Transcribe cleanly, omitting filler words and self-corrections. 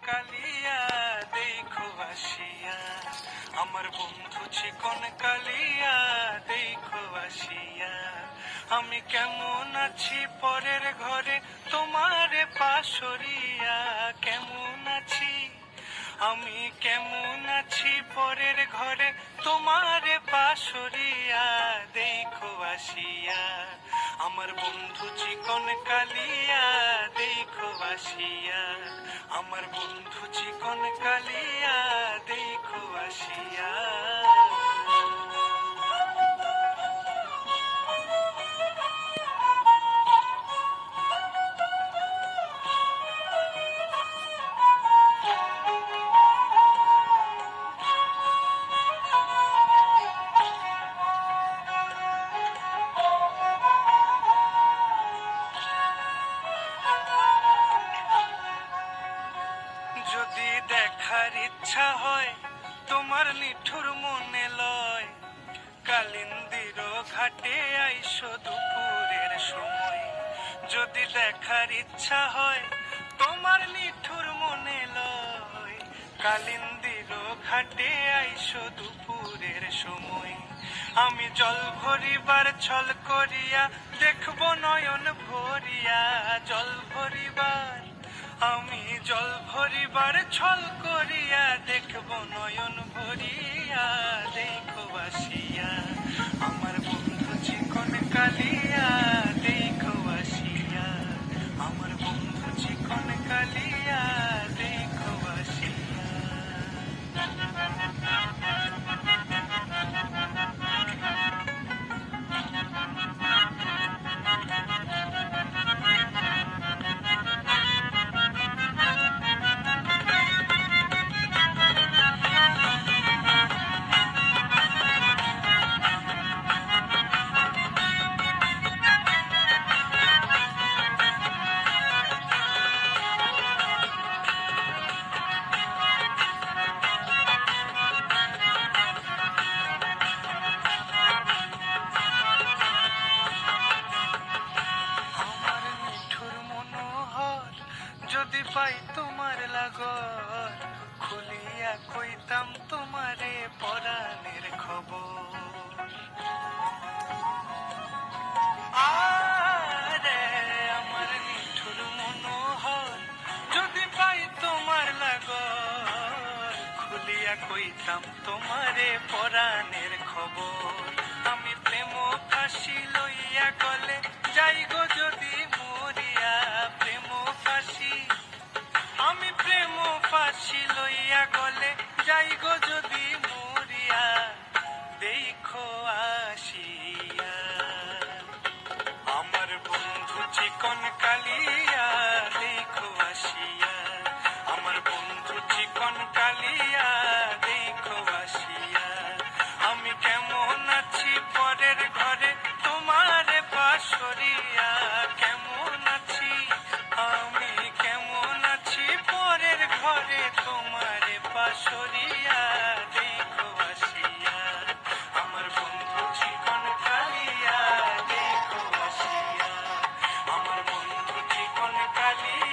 কালিয়া দেখো আসিয়া, আমার বন্ধু চিকন কালিয়া দেখো আসিয়া। আমি কেমন আছি পরের ঘরে তোমারে পাশরিয়া, কেমন আছি আমি কেমন আছি পরের ঘরে তোমারে পাশরিয়া দেখো আসিয়া। আমার বন্ধু চিকন কালিয়া দেখো আসিয়া, আমার বন্ধু চিকন কালিয়া দেখো আসিয়া। যদি দেখার ইচ্ছা হয় তোমার নিঠুর মনে লয়, কালিন্দির ঘাটে আইসো দুপুরের সময়। যদি দেখার ইচ্ছা হয় তোমার নিঠুর মনে লয়, কালিন্দির ঘাটে আইসো দুপুরের সময়। আমি জল ভরিবার ছল করিয়া দেখবো নয়ন ভরিয়া, জল ভরিবার আমি জল ভরিবার ছল করিয়া দেখবো নয়ন ভরিয়া দেখো আসিয়া। আমার বন্ধু চিকন কালিয়া দেখো আসিয়া, আমার বন্ধু চিকন কালিয়া দেখো আসিয়া। আমার মিঠুর মনোহর যদি পাই তোমার লাগর, খুলিয়া কইতাম তোমারে পরাণের খবর। আরে আমার মিঠুর মনোহর যদি পাই তোমার লাগর, খুলিয়া কইতাম তোমারে পরাণের খবর। আমি প্রেম ফাঁসি লইয়া গলে যাই গো যদি মরিয়া, প্রেম ফাঁসি আমি প্রেম ফাঁসি লইয়া গলে যাই গো যদি মরিয়া দেখো আসিয়া। আমার বন্ধু চিকন কালিয়া দেখো আসিয়া, আমার বন্ধু চিকন কালিয়া দেখো আসিয়া। আমি কেমন আছি পরের ঘরে তোমারে পাশরিয়া, কেমন আছি আমি কেমন আছি পরের ঘরে তোমারে পাশরিয়া দেখো আসিয়া। আমার বন্ধু চিকন কালিয়া দেখো আসিয়া, আমার বন্ধু চিকন কালিয়া।